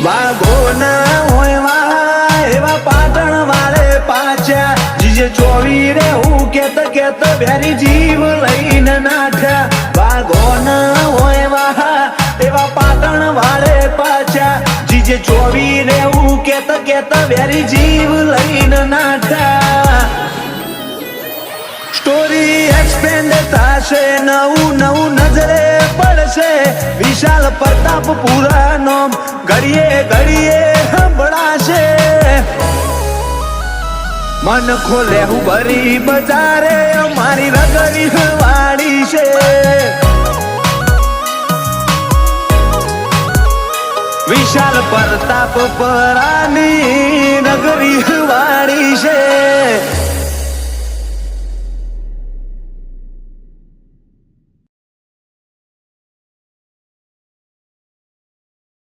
વાઘોના હોય વા એવા પાટણ વાળે પાછા જીજે ચોવી રે હું કેત વેરી જીવ લઈને નાઠ્યા વાઘોના હોય વા એવા પાટણ વાળે પાછા જીજે ચોવી રે હું કેત વેરી જીવ લઈને નાઠ્યા સ્ટોરી એક્સપેન્ડ થશે નવું નજરે પડશે વિશાલ પ્રતાપ પુરાનો ઘડીએ સંભળાશે મન ખોલે હું ભરી બજારે મારી રગડી વાળી છે વિશાલ પ્રતાપ પરાની નગરી વાળી છે